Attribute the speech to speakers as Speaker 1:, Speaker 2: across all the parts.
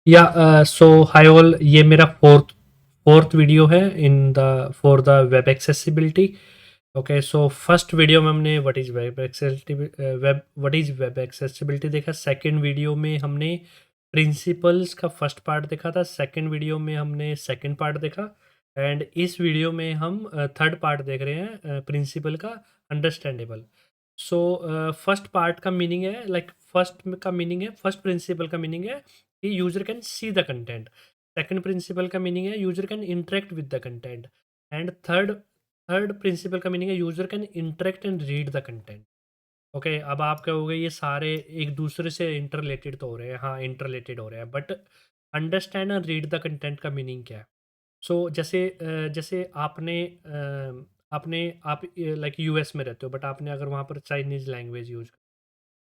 Speaker 1: सो hi all, ये मेरा fourth video है in the for the web accessibility. Okay, so first video में हमने व्हाट इज वेब एक्सेसिबिलिटी देखा। सेकंड वीडियो में हमने प्रिंसिपल्स का फर्स्ट पार्ट देखा था। सेकंड वीडियो में हमने सेकंड पार्ट देखा। एंड इस वीडियो में हम थर्ड पार्ट देख रहे हैं, प्रिंसिपल का अंडरस्टैंडेबल। सो फर्स्ट पार्ट का मीनिंग है, फर्स्ट प्रिंसिपल का मीनिंग है कि user can see the content. Second principle का मीनिंग है user can interact with the content. And third principle का मीनिंग है user can interact and read the content. Okay, अब आप कहोगे ये सारे एक दूसरे से इंटर रिलेटेड तो हो रहे हैं। हाँ, इंटर रिलेटेड हो रहे हैं, but understand and read the content का मीनिंग क्या है? सो जैसे आपने आप लाइक यूएस में रहते हो, बट आपने अगर वहाँ पर चाइनीज़ लैंग्वेज यूज़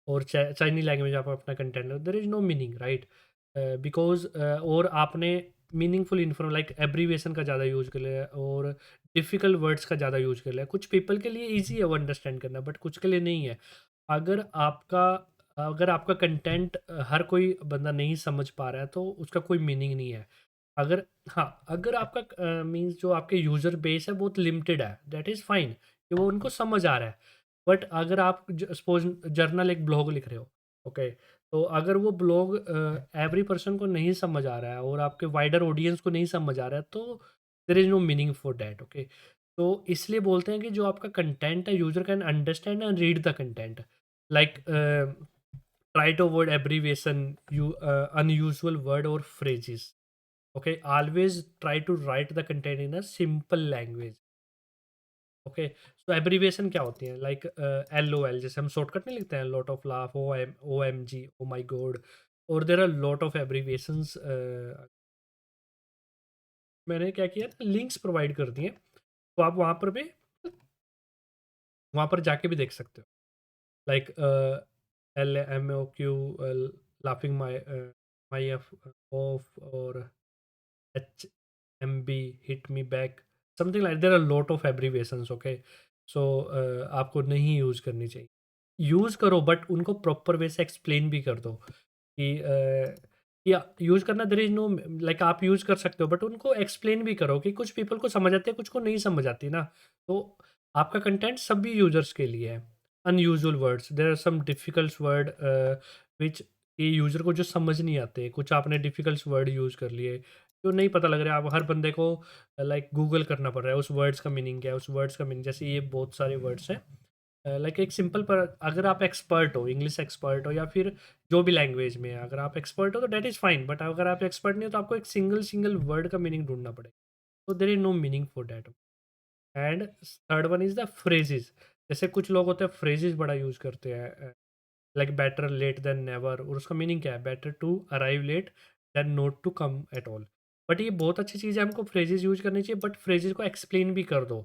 Speaker 1: और चाइनीज लैंग्वेज आप अपना content, there is no meaning, right? Because और आपने मीनिंगफुल इन्फॉर्म लाइक एब्रीवेशन का ज़्यादा यूज कर लिया है और डिफ़िकल्ट वर्ड्स का ज़्यादा यूज कर लिया है। कुछ पीपल के लिए ईजी है वो अंडरस्टैंड करना, बट कुछ के लिए नहीं है। अगर आपका अगर आपका कंटेंट हर कोई बंदा नहीं समझ पा रहा है तो उसका कोई मीनिंग नहीं है। अगर हाँ, अगर आपका मीन्स जो आपके यूज़र बेस है बहुत लिमिटेड है, दैट इज़ फाइन कि वो उनको समझ आ रहा है। बट अगर आप सपोज जर्नल एक ब्लॉग लिख रहे हो, ओके, तो अगर वो ब्लॉग एवरी पर्सन को नहीं समझ आ रहा है और आपके वाइडर ऑडियंस को नहीं समझ आ रहा है, तो there is no meaning for that. Okay, तो इसलिए बोलते हैं कि जो आपका कंटेंट है user can understand and read the content. Like try to avoid abbreviation, you unusual word और phrases. Okay, always try to write the content in a simple language. Okay, so abbreviation क्या होती है? Like L O L, जैसे हम shortcut नहीं लिखते हैं, lot of laugh, O M G, oh my God, और there are lot of abbreviations. मैंने क्या किया था, लिंक्स प्रोवाइड कर दिए, तो आप वहाँ पर जाके भी देख सकते हो। Like L M O Q, laughing my F off, और H M B, hit me back, something like, there are lot of abbreviations. Okay, so आपको नहीं यूज़ करनी चाहिए। यूज़ करो बट उनको प्रॉपर वे से एक्सप्लेन भी कर दो कि या यूज़ करना, देयर इज़ नो लाइक, आप यूज़ कर सकते हो बट उनको एक्सप्लेन भी करो कि कुछ पीपल को समझ आती है, कुछ को नहीं समझ आती ना। तो आपका कंटेंट सभी यूज़र्स के लिए है। Unusual words, there are some difficult word which ये यूज़र को जो समझ नहीं आते। कुछ आपने डिफ़िकल्ट वर्ड यूज़ कर लिए, जो नहीं पता लग रहा है, आप हर बंदे को लाइक गूगल करना पड़ रहा है उस वर्ड्स का मीनिंग क्या है, उस वर्ड्स का मीनिंग, जैसे ये बहुत सारे वर्ड्स हैं। लाइक एक सिंपल पर अगर आप एक्सपर्ट हो, इंग्लिश एक्सपर्ट हो या फिर जो भी लैंग्वेज में है, अगर आप एक्सपर्ट हो तो डेट इज़ फाइन, बट अगर आप एक्सपर्ट नहीं हो तो आपको एक सिंगल सिंगल वर्ड का मीनिंग ढूंढना पड़ेगा। तो there is no meaning for that. And third one is the phrases. जैसे कुछ लोग होते हैं फ्रेजेस बड़ा यूज़ करते हैं, like better late than never, और उसका मीनिंग क्या है? Better to arrive late than not to come at all. But ये बहुत अच्छी चीज़ है, हमको फ्रेजेस यूज करनी चाहिए, बट फ्रेजेस को एक्सप्लेन भी कर दो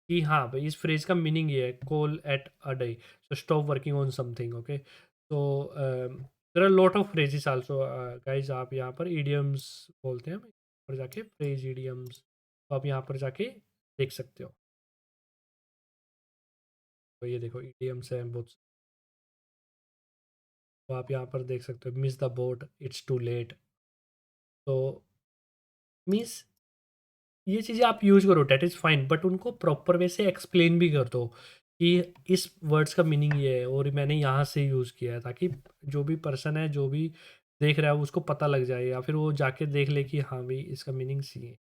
Speaker 1: कि हाँ भाई, इस फ्रेज का मीनिंग ये है, call it a day, so stop working on something. Okay, तो there are lot of phrases also guys. आप यहाँ पर ईडियम्स बोलते हैं, यहाँ पर जाके फ्रेज ईडियम्स, तो आप यहाँ पर जाके देख सकते हो। तो ये देखो ईडियम्स हैं बहुत, तो आप यहाँ पर देख सकते हो, miss the boat, it's too late. तो मीन्स ये चीज़ें आप यूज़ करो, डेट इज़ फाइन, बट उनको प्रॉपर वे से एक्सप्लेन भी कर दो कि इस वर्ड्स का मीनिंग ये है और मैंने यहाँ से यूज़ किया है, ताकि जो भी पर्सन है, जो भी देख रहा है, उसको पता लग जाए, या फिर वो जाके देख ले कि हाँ भाई, इसका मीनिंग सी है।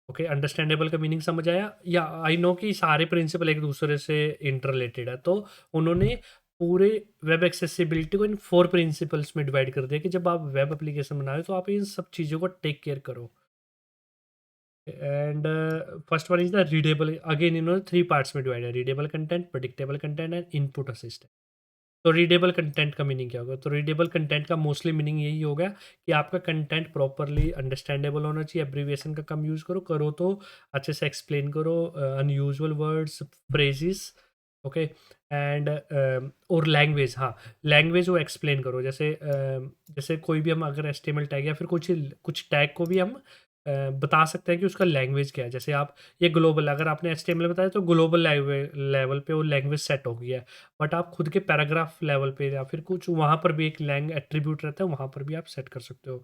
Speaker 1: ओके, अंडरस्टैंडेबल का मीनिंग समझ आया? या आई नो कि सारे प्रिंसिपल एक दूसरे से इंटर रिलेटेड है, तो उन्होंने पूरे वेब एक्सेसिबिलिटी को इन 4 प्रिंसिपल्स में डिवाइड कर दिया कि जब आप वेब एप्लीकेशन बनाए तो आप इन सब चीज़ों को टेक केयर करो। And first one is the readable, again इन्होंने 3 पार्ट्स में डिवाइड है: readable content, predictable content and input assistant. तो रीडेबल कंटेंट का मीनिंग क्या होगा? तो रीडेबल कंटेंट का मोस्टली मीनिंग यही होगा कि आपका कंटेंट प्रॉपरली अंडरस्टैंडेबल होना चाहिए। एब्रीविएशन का कम यूज़ करो, करो तो अच्छे से एक्सप्लेन करो, unusual words, phrases. Okay, and और लैंग्वेज, हाँ, लैंग्वेज वो एक्सप्लेन करो। जैसे जैसे कोई भी हम अगर एचटीएमएल टैग या फिर कुछ कुछ टैग को भी हम बता सकते हैं कि उसका लैंग्वेज क्या है। जैसे आप ये ग्लोबल, अगर आपने एचटीएमएल बताया तो ग्लोबल लेवल पे वो लैंग्वेज सेट हो गई है। बट आप खुद के पैराग्राफ लेवल पे या फिर कुछ वहाँ पर भी एक लैंग एट्रीब्यूट रहता है, वहाँ पर भी आप सेट कर सकते हो।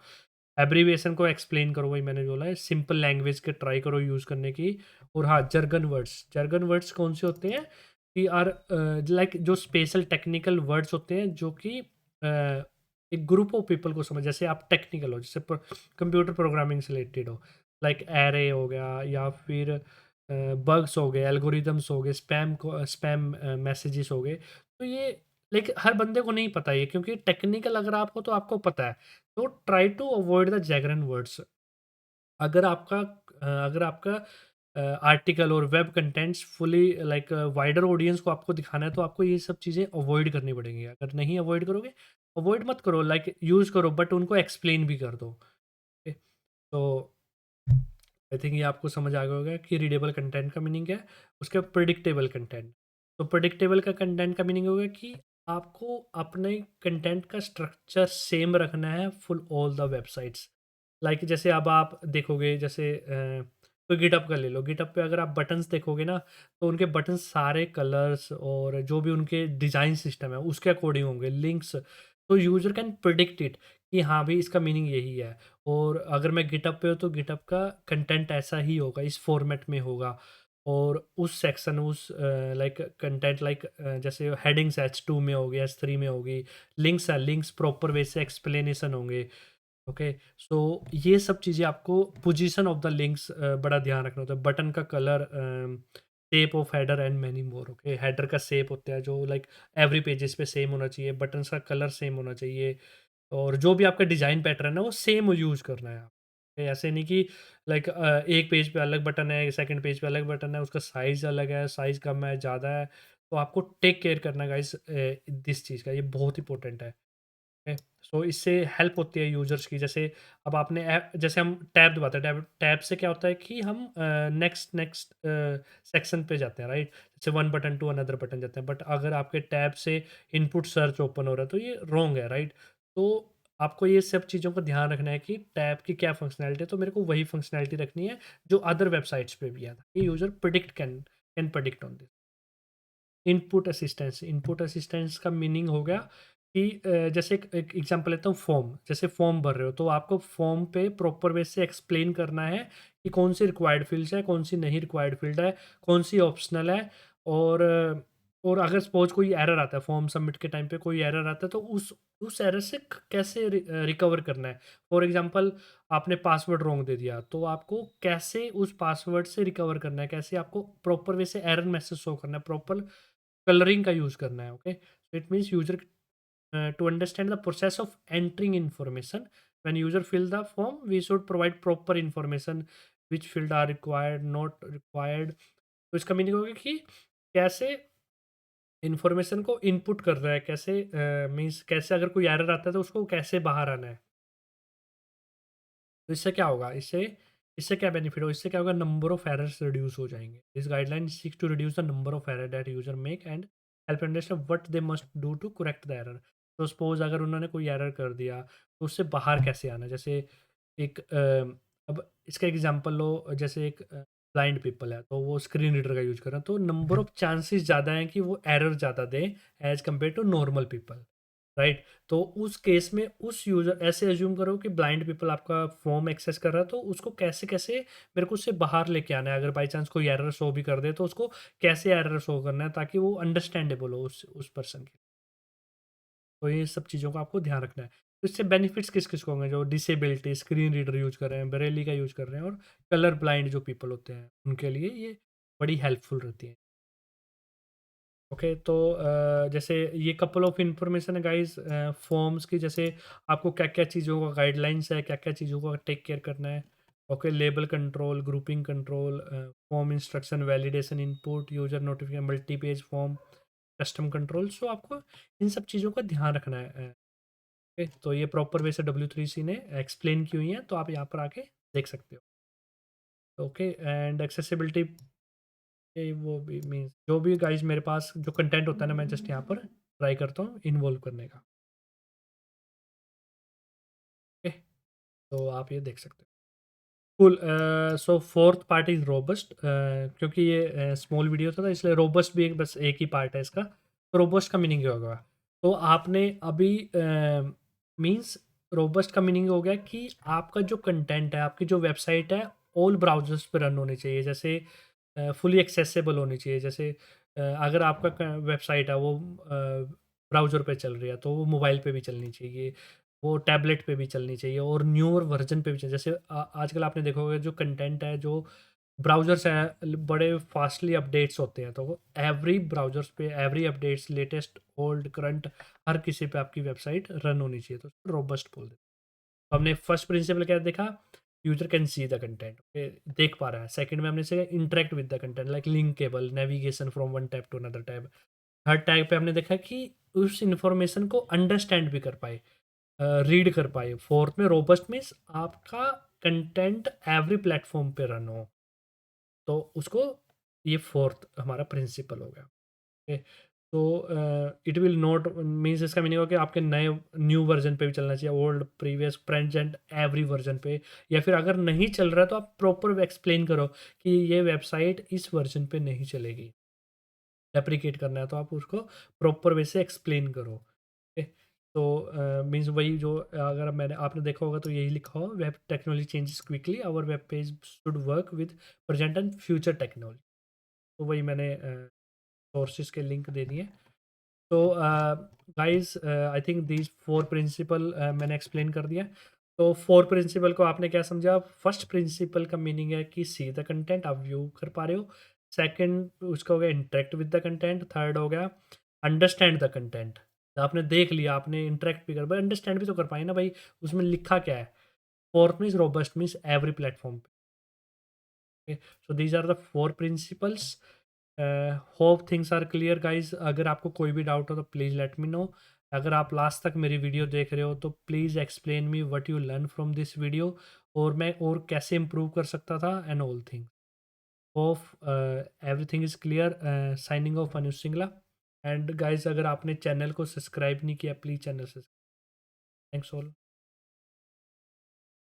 Speaker 1: एब्रीविएशन को एक्सप्लेन करो, वही मैंने बोला है, सिंपल लैंग्वेज के ट्राई करो यूज़ करने की। और हाँ, jargon वर्ड्स कौन से होते हैं कि लाइक जो स्पेशल टेक्निकल वर्ड्स होते हैं जो कि एक ग्रुप ऑफ पीपल को समझ, जैसे आप टेक्निकल हो, जैसे कंप्यूटर प्रोग्रामिंग से रिलेटेड हो, लाइक एरे हो गया या फिर बग्स हो गए, एल्गोरिदम्स हो गए, स्पैम मैसेजेस हो गए। तो ये लाइक हर बंदे को नहीं पता ये, क्योंकि टेक्निकल अगर आप हो तो आपको पता है। तो try to avoid the jargon words. अगर आपका आर्टिकल और web contents fully like wider audience को आपको दिखाना है, तो आपको ये सब चीज़ें अवॉइड करनी पड़ेंगी। अगर नहीं अवॉइड करोगे, अवॉइड मत करो, लाइक यूज़ करो बट उनको एक्सप्लेन भी कर दो। ओके, तो आई थिंक ये आपको समझ आ गया होगा कि रीडेबल कंटेंट का मीनिंग क्या है। उसके बाद प्रिडिक्टेबल कंटेंट। तो प्रिडिक्टेबल का कंटेंट का मीनिंग होगा कि आपको अपने कंटेंट का स्ट्रक्चर सेम रखना है full all the websites. Like जैसे अब आप देखोगे, जैसे कोई गिटअप का ले लो, गिटअप पे अगर आप बटन्स देखोगे ना, तो उनके बटन सारे कलर्स और जो भी उनके डिज़ाइन सिस्टम है उसके अकॉर्डिंग होंगे, लिंक्स। तो यूज़र कैन प्रिडिक्ट इट कि हाँ भाई, इसका मीनिंग यही है। और अगर मैं गिटअप पे हूँ तो गिटअप का कंटेंट ऐसा ही होगा, इस फॉर्मेट में होगा। और उस सेक्शन, उस लाइक कंटेंट, लाइक जैसे हेडिंग्स H2 में होगी, H3 में होगी, लिंक्स है, लिंक्स प्रॉपर वे से एक्सप्लेनेशन होंगे। ओके, सो ये सब चीज़ें आपको, पोजीशन ऑफ द लिंक्स बड़ा ध्यान रखना होता है, बटन का colour, shape of header and many more. Okay, header का शेप होता है जो लाइक एवरी पेजेस पे सेम होना चाहिए, बटन्स का कलर सेम होना चाहिए, और जो भी आपका डिज़ाइन पैटर्न है वो सेम यूज़ करना है आप। ऐसे नहीं कि लाइक एक पेज पे अलग बटन है, सेकंड पेज पे अलग बटन है, उसका साइज़ अलग है, साइज़ कम है, ज़्यादा है। तो आपको टेक केयर करना है गाइस दिस चीज़ का, ये बहुत इंपॉर्टेंट है। ओके, सो इससे हेल्प होती है यूज़र्स की। जैसे अब आपने ऐप, जैसे हम टैब दबाते हैं, टैब टैब से क्या होता है कि हम नेक्स्ट नेक्स्ट सेक्शन पे जाते हैं, राइट? जैसे one button to another button जाते हैं, बट अगर आपके टैब से इनपुट सर्च ओपन हो रहा है तो ये रॉन्ग है, राइट? तो आपको ये सब चीज़ों का ध्यान रखना है कि टैब की क्या फंक्शनैलिटी है, तो मेरे को वही फंक्शनैलिटी रखनी है जो अदर वेबसाइट्स पे भी है, ताकि user predict can can predict on this. Input assistance का मीनिंग हो गया कि जैसे एक एग्जांपल लेता हूँ, फॉर्म, जैसे फॉर्म भर रहे हो तो आपको फॉर्म पे प्रॉपर वे से एक्सप्लेन करना है कि कौन सी रिक्वायर्ड फील्ड्स है, कौन सी नहीं रिक्वायर्ड फील्ड है, कौन सी ऑप्शनल है। और और अगर सपोज कोई एरर आता है, फॉर्म सबमिट के टाइम पे कोई एरर आता है, तो उस एरर से कैसे रिकवर करना है। फॉर एग्जांपल, आपने पासवर्ड रॉन्ग दे दिया, तो आपको कैसे उस पासवर्ड से रिकवर करना है, कैसे आपको प्रॉपर वे से एरर मैसेज शो करना है, प्रॉपर कलरिंग का यूज़ करना है। Okay, so it means user to understand the process of entering information, when user fill the form we should provide proper information which field are required, not required। तो इसका meaning होगा कि कैसे information को input कर रहा है, कैसे मीन्स कैसे अगर कोई एरर आता है तो उसको कैसे बाहर आना है। तो इससे क्या होगा, इससे इससे क्या बेनिफिट होगा, इससे क्या होगा, नंबर ऑफ एरर्स रिड्यूस हो जाएंगे। This guideline seeks to reduce the number of error that user make and help understand what they must do to correct the error. तो सपोज अगर उन्होंने कोई एरर कर दिया, तो उससे बाहर कैसे आना। जैसे एक अब इसका एग्जांपल लो, जैसे एक ब्लाइंड पीपल है तो वो स्क्रीन रीडर का यूज कर रहे हैं, तो नंबर ऑफ चांसेस ज़्यादा हैं कि वो एरर ज़्यादा दें as compare to normal people, right? तो उस केस में उस यूज़र, ऐसे अज्यूम करो कि ब्लाइंड पीपल आपका फॉर्म एक्सेस कर रहा है, तो उसको कैसे-कैसे मेरे को उससे बाहर लेके आना है। अगर बाय चांस कोई एरर शो भी कर दे, तो उसको कैसे एरर शो करना है ताकि वो अंडरस्टैंडेबल हो उस पर्सन के। तो ये सब चीज़ों का आपको ध्यान रखना है। तो इससे बेनिफिट्स किस-किस को होंगे, जो डिसेबिलिटी, स्क्रीन रीडर यूज़ कर रहे हैं, ब्रेली का यूज़ कर रहे हैं, और कलर ब्लाइंड जो पीपल होते हैं, उनके लिए ये बड़ी हेल्पफुल रहती है। ओके, तो जैसे ये कपल ऑफ इंफॉर्मेशन है गाइस फॉर्म्स की, जैसे आपको क्या क्या चीज़ों का गाइडलाइंस है, क्या क्या चीज़ों का टेक केयर करना है। Okay, label control, grouping control, form instruction, validation, input, user notification, multi page form, custom control. So आपको इन सब चीज़ों का ध्यान रखना है। ओके, तो ये प्रॉपर वे से W3C ने एक्सप्लेन की हुई है, तो आप यहाँ पर आके देख सकते हो। ओके, एंड एक्सेसिबिलिटी, ये वो भी मीन्स जो भी गाइस मेरे पास जो कंटेंट होता है ना, मैं जस्ट यहाँ पर ट्राई करता हूँ इन्वॉल्व करने का। ओके, तो आप ये देख सकते हो। Cool. So fourth part is robust, क्योंकि ये स्मॉल वीडियो था, इसलिए रोबस्ट भी एक बस एक ही पार्ट है इसका। तो रोबस्ट का मीनिंग क्या होगा? तो आपने अभी मीन्स रोबस्ट का मीनिंग हो गया कि आपका जो कंटेंट है, आपकी जो वेबसाइट है, ऑल ब्राउज़र्स पे रन होनी चाहिए। जैसे फुली एक्सेसिबल होनी चाहिए। जैसे अगर आपका वेबसाइट है वो ब्राउज़र पे चल रही है, तो वो मोबाइल पे भी चलनी चाहिए, वो टैबलेट पे भी चलनी चाहिए और न्यूअर वर्जन पे भी चाहिए। जैसे आजकल आपने देखा होगा जो कंटेंट है, जो ब्राउज़र्स हैं, बड़े फास्टली अपडेट्स होते हैं, तो वो एवरी ब्राउज़र्स पे every updates, latest, old, current, हर किसी पे आपकी वेबसाइट रन होनी चाहिए, तो रोबस्ट बोल देते हैं। तो हमने फर्स्ट प्रिंसिपल क्या देखा? User can see the content, देख पा रहा है। सेकंड में हमने से interact with the content, like linkable, navigation from one tab to another tab. Third tag पे हमने देखा कि उस इंफॉर्मेशन को अंडरस्टैंड भी कर पाए, रीड कर पाए। फोर्थ में रोबस्ट मीन्स आपका कंटेंट एवरी प्लेटफॉर्म पे रन हो, तो उसको, ये फोर्थ हमारा प्रिंसिपल हो गया। ओके। तो इट विल नॉट मीन्स, इसका मीनिंग हो कि आपके नए न्यू वर्जन पे भी चलना चाहिए, old, previous, present, every version पे। या फिर अगर नहीं चल रहा है तो आप प्रॉपर एक्सप्लेन करो कि ये वेबसाइट इस वर्जन पे नहीं चलेगी, डेप्रिकेट करना है तो आप उसको प्रॉपर वे से एक्सप्लेन करो। ओके। तो मीन्स वही जो अगर मैंने आपने देखा होगा तो यही लिखा हो, web technology changes quickly, our web page should work with present and future technology. तो वही मैंने सोर्सेज के लिंक दे दिए। तो guys, I think these four principle मैंने एक्सप्लेन कर दिया। तो फोर प्रिंसिपल को आपने क्या समझा? फर्स्ट प्रिंसिपल का मीनिंग है कि सी द कंटेंट, आप व्यू कर पा रहे हो। सेकंड उसका हो गया interact with the content. Third हो गया अंडरस्टैंड द कंटेंट, आपने देख लिया, आपने इंटरेक्ट भी कर, भाई अंडरस्टैंड भी तो कर पाए ना भाई, उसमें लिखा क्या है। Fourth means robust means every platform पे। So these are the four principles. Hope things are clear guys. अगर आपको कोई भी डाउट हो तो प्लीज़ लेट मी नो। अगर आप लास्ट तक मेरी वीडियो देख रहे हो तो please explain me what you learn from this video, और मैं और कैसे इम्प्रूव कर सकता था, and all thing. Hope everything is clear. Signing off Anuj Singla. And guys, अगर आपने चैनल को सब्सक्राइब नहीं किया, प्लीज़ चैनल से। Thanks all.